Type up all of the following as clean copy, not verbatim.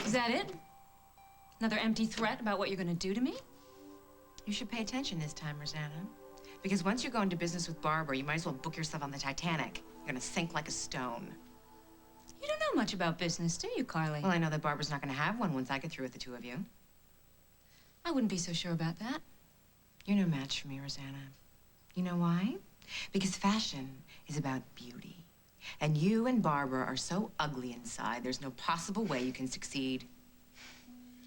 Is that it? Another empty threat about what you're gonna do to me? You should pay attention this time, Rosanna. Because once you go into business with Barbara, you might as well book yourself on the Titanic. You're gonna sink like a stone. You don't know much about business, do you, Carly? Well, I know that Barbara's not gonna have one once I get through with the two of you. I wouldn't be so sure about that. You're no match for me, Rosanna. You know why? Because fashion is about beauty. And you and Barbara are so ugly inside, there's no possible way you can succeed.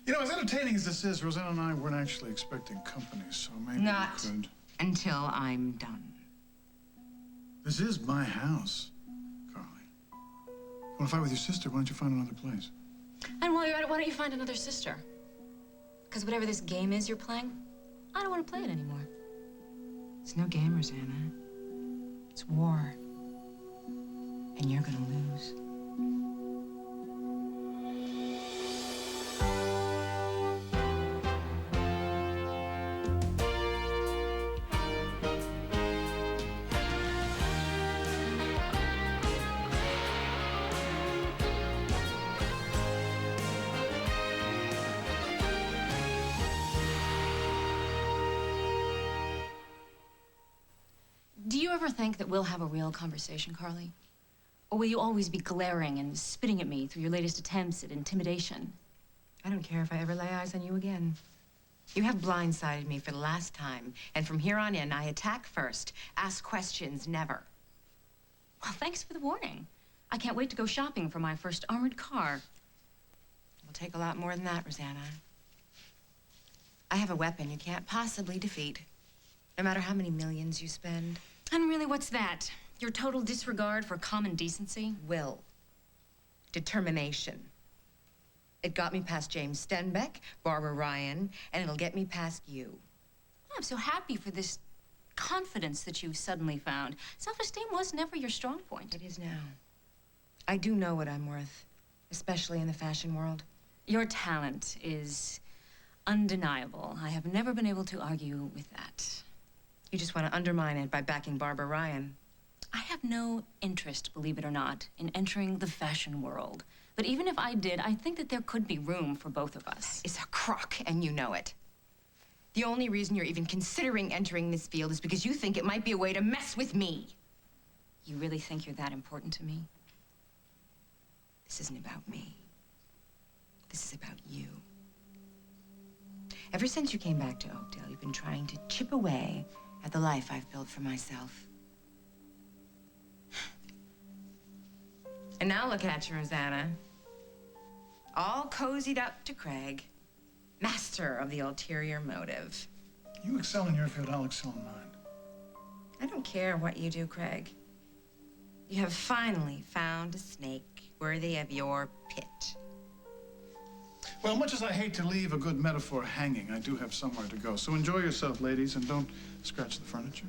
You know, as entertaining as this is, Rosanna and I weren't actually expecting company, so maybe Not we could... until I'm done. This is my house, Carly. You want to fight with your sister? Why don't you find another place? And while you're at it, why don't you find another sister? Because whatever this game is you're playing, I don't want to play it anymore. It's no game, Rosanna. It's war. And you're gonna lose. Do you ever think that we'll have a real conversation, Carly? Or will you always be glaring and spitting at me through your latest attempts at intimidation? I don't care if I ever lay eyes on you again. You have blindsided me for the last time, and from here on in, I attack first, ask questions never. Well, thanks for the warning. I can't wait to go shopping for my first armored car. It'll take a lot more than that, Rosanna. I have a weapon you can't possibly defeat, no matter how many millions you spend. And really, what's that? Your total disregard for common decency? Will. Determination. It got me past James Stenbeck, Barbara Ryan, and it'll get me past you. Oh, I'm so happy for this confidence that you've suddenly found. Self-esteem was never your strong point. It is now. I do know what I'm worth, especially in the fashion world. Your talent is undeniable. I have never been able to argue with that. You just want to undermine it by backing Barbara Ryan. I have no interest, believe it or not, in entering the fashion world. But even if I did, I think that there could be room for both of us. It's a crock, and you know it. The only reason you're even considering entering this field is because you think it might be a way to mess with me. You really think you're that important to me? This isn't about me. This is about you. Ever since you came back to Oakdale, you've been trying to chip away at the life I've built for myself. And now look at you, Rosanna. All cozied up to Craig, master of the ulterior motive. You excel in your field, I'll excel in mine. I don't care what you do, Craig. You have finally found a snake worthy of your pit. Well, much as I hate to leave a good metaphor hanging, I do have somewhere to go. So enjoy yourself, ladies, and don't scratch the furniture.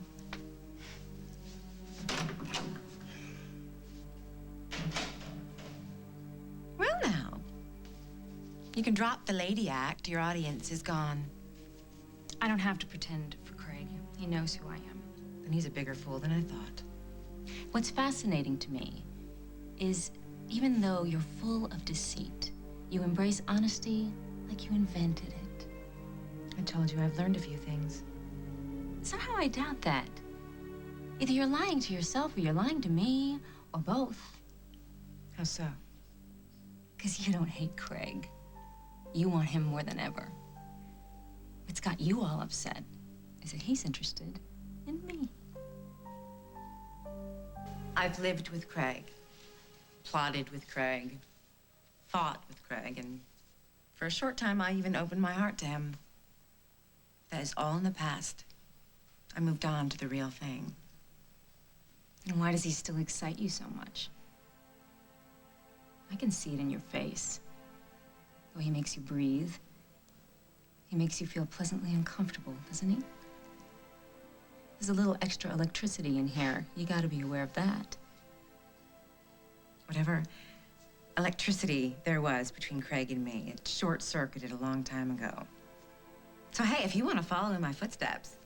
Well, now, you can drop the lady act. Your audience is gone. I don't have to pretend for Craig. He knows who I am. Then he's a bigger fool than I thought. What's fascinating to me is even though you're full of deceit, you embrace honesty like you invented it. I told you I've learned a few things. Somehow I doubt that. Either you're lying to yourself or you're lying to me, or both. How so? Because you don't hate Craig. You want him more than ever. What's got you all upset is that he's interested in me. I've lived with Craig, plotted with Craig, fought with Craig, and for a short time, I even opened my heart to him. That is all in the past. I moved on to the real thing. And why does he still excite you so much? I can see it in your face. The way he makes you breathe. He makes you feel pleasantly uncomfortable, doesn't he? There's a little extra electricity in here. You gotta be aware of that. Whatever electricity there was between Craig and me, it short-circuited a long time ago. So hey, if you want to follow in my footsteps,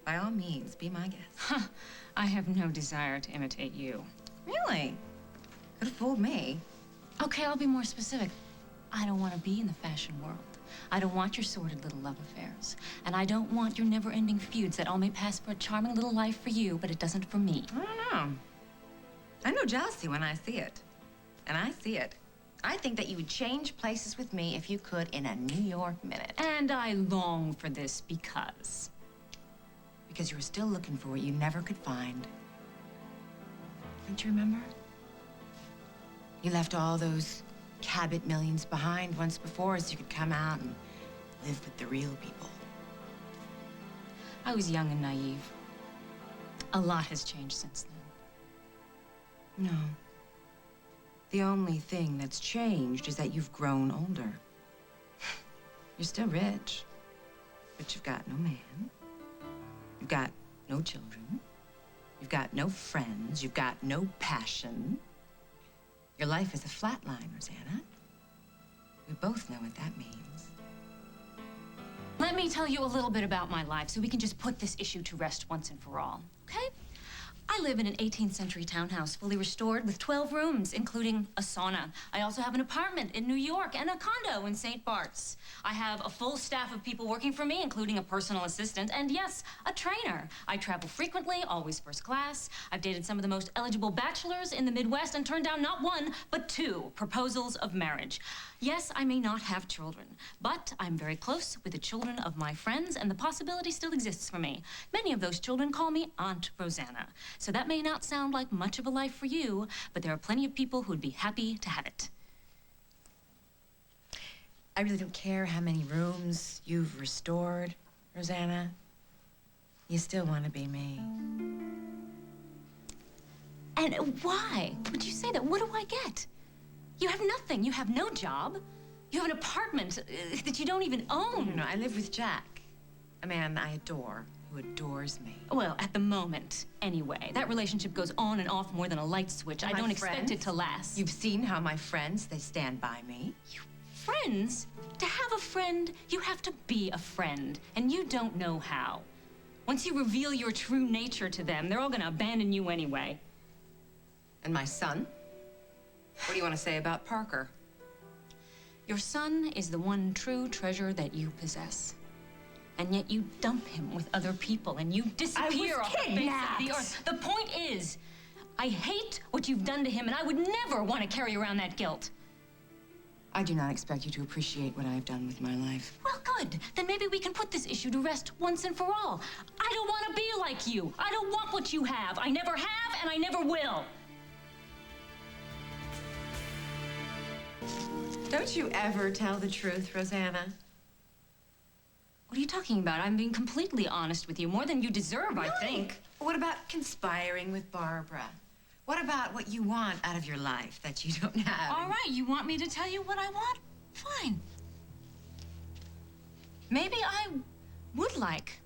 by all means, be my guest. Huh. I have no desire to imitate you. Really? Could have fooled me. Okay, I'll be more specific. I don't want to be in the fashion world. I don't want your sordid little love affairs. And I don't want your never-ending feuds that all may pass for a charming little life for you, but it doesn't for me. I don't know. I know jealousy when I see it. And I see it. I think that you would change places with me if you could in a New York minute. And I long for this because... Because you were still looking for what you never could find. Don't you remember? You left all those Cabot millions behind once before so you could come out and live with the real people. I was young and naive. A lot has changed since then. No. The only thing that's changed is that you've grown older. You're still rich, but you've got no man. You've got no children. You've got no friends. You've got no passion. Your life is a flat line, Rosanna. We both know what that means. Let me tell you a little bit about my life so we can just put this issue to rest once and for all, okay? I live in an 18th century townhouse, fully restored with 12 rooms, including a sauna. I also have an apartment in New York and a condo in St. Bart's. I have a full staff of people working for me, including a personal assistant, and yes, a trainer. I travel frequently, always first class. I've dated some of the most eligible bachelors in the Midwest and turned down not one, but 2 proposals of marriage. Yes, I may not have children, but I'm very close with the children of my friends, and the possibility still exists for me. Many of those children call me Aunt Rosanna. So that may not sound like much of a life for you, but there are plenty of people who'd be happy to have it. I really don't care how many rooms you've restored, Rosanna. You still want to be me. And why would you say that? What do I get? You have nothing. You have no job. You have an apartment that you don't even own. No, I live with Jack, a man I adore, who adores me. Well, at the moment, anyway. That relationship goes on and off more than a light switch. I don't expect it to last. You've seen how my friends, they stand by me. Friends? To have a friend, you have to be a friend, and you don't know how. Once you reveal your true nature to them, they're all gonna abandon you anyway. And my son? What do you want to say about Parker? Your son is the one true treasure that you possess. And yet you dump him with other people and you disappear off the face of the earth. The point is, I hate what you've done to him and I would never want to carry around that guilt. I do not expect you to appreciate what I've done with my life. Well, good. Then maybe we can put this issue to rest once and for all. I don't want to be like you. I don't want what you have. I never have and I never will. Don't you ever tell the truth, Rosanna? What are you talking about? I'm being completely honest with you, more than you deserve, I think. What about conspiring with Barbara? What about what you want out of your life that you don't have? All right, you want me to tell you what I want? Fine. Maybe I would like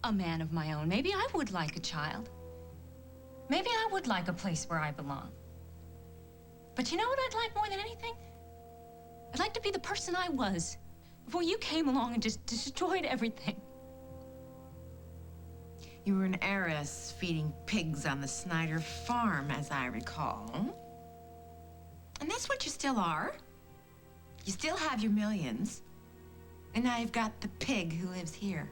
a man of my own. Maybe I would like a child. Maybe I would like a place where I belong. But you know what I'd like more than anything? I'd like to be the person I was before you came along and just destroyed everything. You were an heiress feeding pigs on the Snyder farm, as I recall. And that's what you still are. You still have your millions. And now you've got the pig who lives here.